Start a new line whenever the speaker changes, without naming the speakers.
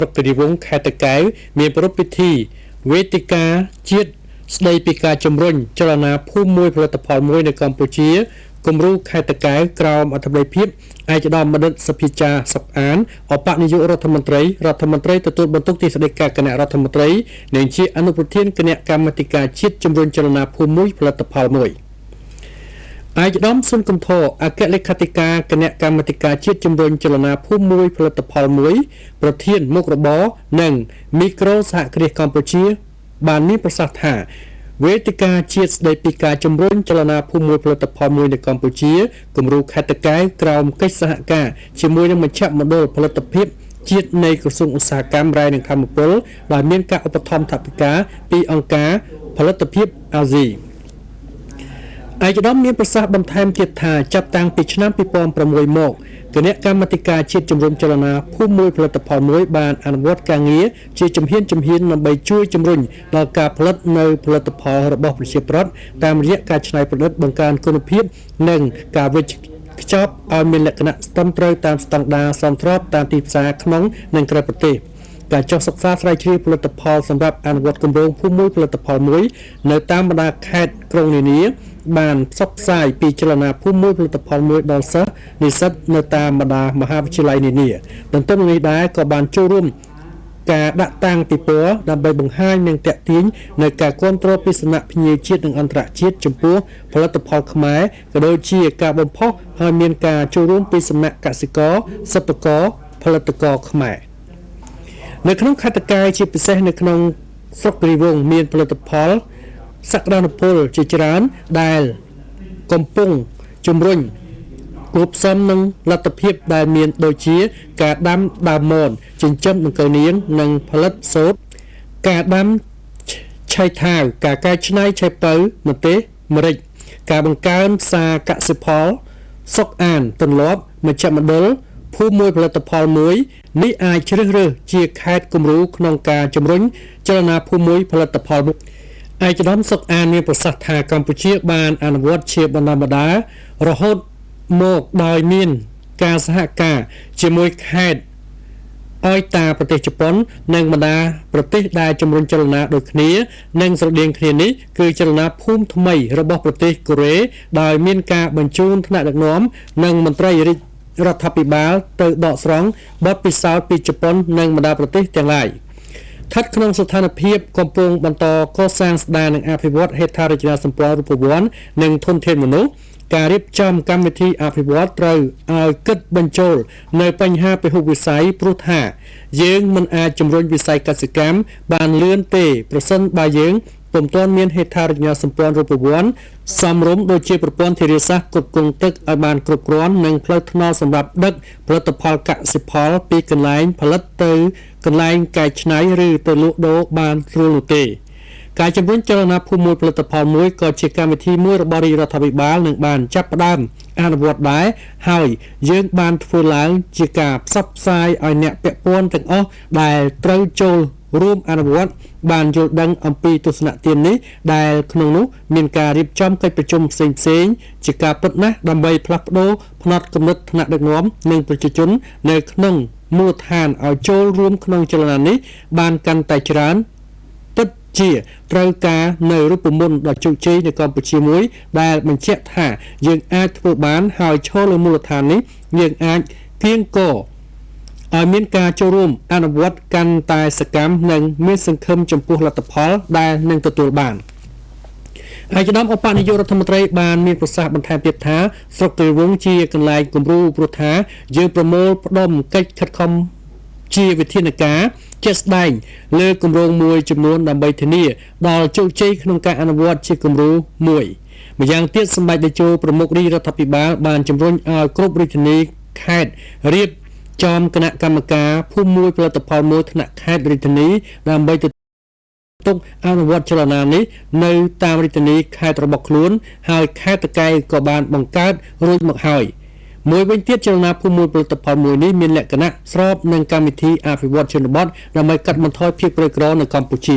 ប្រតិវងខេត្តតាកែវមានប្រពៃពិធីវេទិកាជាតិស្ដីពីការជំរុញចលនាភូមិមួយផលិតផលមួយនៅកម្ពុជាគំរូខេត្តតាកែវក្រោមអធិបតីភាពឯកឧត្តមបណ្ឌិតសុភាចារសុកអានអបនាយករដ្ឋមន្ត្រីទទួលបន្ទុកទីស្តីការគណៈរដ្ឋមន្ត្រីនិងជាអនុប្រធានគណៈកម្មាធិការជាតិជំរុញចលនាភូមិមួយផលិតផលមួយឯកឧត្តមសុនកំធរអគ្គលេខាធិការគណៈកម្មាធិការជាតិជំរុញចលនាភូមិមួយផលិតផលមួយប្រធានមុខរបរនិងមីក្រូសហគ្រាសកម្ពុជាបានមានប្រសាសន៍ថាវេទិកាជាតិស្ដីពីការជំរុញចលនាភូមិមួយផលិតផលមួយនៅកម្ពុជាគំរូខេត្តតាកែវក្រោមកិច្ចសហការជាមួយនឹងមជ្ឈមណ្ឌលផលិតភាពជាតិនៃក្រសួងឧស្សាហកម្មរ៉ែនិងធម្មពលដែលមានការឧបត្ថម្ភថវិកាពីអង្គការផលិតភាពអាស៊ីឯកឧត្តមមានប្រសាសន៍បន្ថែមទៀតថាចាប់តាំងពីឆ្នាំ2006មកគណៈកម្មាធិការជាតិជំរុញចលនាភូមិមួយផលិតផលមួយបានអនុវត្តការងារជាជំហានដើម្បីជួយជំរុញដល់ការផលិតនៅផលិតផលរបស់ប្រជាប្រដ្ឋតាមរយៈការច្នៃប្រឌិតបង្កើនគុណភាពនិងការវេចខ្ចប់ឲ្យមានលក្ខណៈស្ថិរត្រូវតាមស្តង់ដារសមស្របតាមទីផ្សារក្នុងនិងក្រៅប្រទេសការចុះសិក្សាស្រាវជ្រាវផលិតផលសម្រាប់អនុវត្តគម្រោងភូមិមួយផលិតផលមួយនៅតាមបណ្ដាខេត្តក្រុងនានាបានផ្សព្វផ្សាយពីចលនាភូមិមួយផលិតផលមួយដល់សិស្សនិស្សិតនៅតាមបណ្ដាមហាវិទ្យាល័យនានាទន្ទឹមនឹងនេះដែរក៏បានចូលរួមការដាក់តាំងពិព័រណ៍ដើម្បីបង្ហាញនិងទាក់ទាញនៅការគាំទ្រពីសំណាក់ភ្ញៀវជាតិនិងអន្តរជាតិចំពោះផលិតផលខ្មែរក៏ដូចជាការបំផុសឲ្យមានការចូលរួមពីសំណាក់កសិករសិប្បករផលិតករខ្មែរនៅក្នុងខេត្តតាកែវជាពិសេសនៅក្នុងស្រុកគិរីវង្សមានផលិតផលសក្តានុពលជាច្រើនដែលកំពុងជំរុញគួបផ្សំនឹងលទ្ធភាពដែលមានដូចជាការដាំដើមមនចិញ្ចឹមដង្កូវនាងនិងផលិតសូត្រការដាំឆៃថាវការកែច្នៃឆៃពៅម្ទេសម្រេចការបង្កើនផ្សារកសិផលសុកអានទន្លាប់មជ្ឈមណ្ឌលភូមិមួយផលិតផលមួយនេះអាចជ្រើសរើសជាខេត្តគំរូក្នុងការជំរុញចលនាភូមិមួយផលិតផលឯកឧត្តមសុកអានមានប្រសាសន៍ថាកម្ពុជាបានអនុវត្តជាបណ្ដារហូតមកដោយមានការសហការជាមួយខេត្តអយតាប្រទេសជប៉ុននិងបណ្ដាប្រទេសដែលជំរុញចលនាដូចគ្នានិងស្រដៀងគ្នានេះគឺចលនាភូមិថ្មីរបស់ប្រទេសកូរ៉េដោយមានការបញ្ជូនថ្នាក់ដឹកនាំនិងមន្ត្រីរាជរដ្ឋាភិបាលទៅដកស្រង់បទពិសោធន៍ពីជប៉ុននិងបណ្ដាប្រទេសទាំងឡាយស្ថិតក្នុងស្ថានភាពកំពុងបន្តកសាងស្ដារនិងអភិវឌ្ឍហេដ្ឋារចនាសម្ព័ន្ធរូបវន្តនិងធនធានមនុស្សការរៀបចំកម្មវិធីអភិវឌ្ឍត្រូវឲ្យគិតបញ្ចូលនៅបញ្ហាពហុវិស័យព្រោះថាយើងមិនអាចជំរុញវិស័យកសិកម្មបានលឿនទេប្រសិនបើយើងពុំទាន់មានហេដ្ឋារចនាសម្ព័ន្ធរូបវន្តសមរម្យដូចជាប្រព័ន្ធធារាសាស្ត្រគ្រប់គ្រងទឹកឲ្យបានគ្រប់គ្រាន់និងផ្លូវថ្នល់សម្រាប់ដឹកផលិតផលកសិផលពីកន្លែងផលិតទៅកន្លែងកែច្នៃឬទៅលក់ដូរបានស្រួលនោះទេការជំរុញចលនាភូមិមួយផលិតផលមួយក៏ជាកម្មវិធីមួយរបស់រាជរដ្ឋាភិបាលនឹងបានចាប់ផ្ដើមអនុវត្តដែរហើយយើងបានធ្វើឡើងជាការផ្សព្វផ្សាយឲ្យអ្នកពាក់ព័ន្ធទាំងអស់ដែលត្រូវចូលរួមអនុវត្តបានយល់ដឹងអំពីទស្សនៈទាននេះដែលក្នុងនោះមានការរៀបចំកិច្ចប្រជុំផ្សេងៗជាការពិតណាស់ដើម្បីផ្លាស់ប្ដូរផ្នត់គំនិតថ្នាក់ដឹកនាំនិងប្រជាជននៅក្នុងមូលដ្ឋានឲ្យចូលរួមក្នុងចលនានេះបានកាន់តែច្រើនពិតជាត្រូវការនៅរូបមន្តដ៏ជោគជ័យនៅកម្ពុជាមួយដែលបញ្ជាក់ថាយើងអាចធ្វើបានហើយឈរលើមូលដ្ឋាននេះយើងអាចគៀងគរឲ្យមានការចូលរួមអនុវត្តកាន់តែសកម្មនិងមានសង្ឃឹមចំពោះលទ្ធផលដែលនឹងទទួលបានឯកឧត្តមឧបនាយករដ្ឋមន្ត្រីបានមានប្រសាសន៍បន្ថែមទៀតថាស្រុកគិរីវង្សជាកន្លែងគំរូព្រោះថាយើងប្រមូលផ្ដុំកិច្ចខិតខំជាវិធានការជាក់ស្ដែងលើគម្រោងមួយចំនួនដើម្បីធានាដល់ជោគជ័យក្នុងការអនុវត្តជាគំរូមួយម្យ៉ាងទៀតសម្ដេចតេជោប្រមុខរាជរដ្ឋាភិបាលបានជំរុញឲ្យគ្រប់រាជធានីខេត្តរៀបចំគណៈកម្មការភូមិមួយផលិតផលមួយថ្នាក់ខេត្តរាជធានីដើម្បីទុកអនុវត្តចលនានេះនៅតាមរាជធានីខេត្តរបស់ខ្លួនហើយខេត្តតាកែវក៏បានបង្កើតរួចមកហើយមួយវិញទៀតចលនាភូមិមួយផលិតផលមួយនេះមានលក្ខណៈស្របនឹងកម្មវិធីអភិវឌ្ឍជនបទដើម្បីកាត់បន្ថយភាពក្រីក្រនៅកម្ពុជា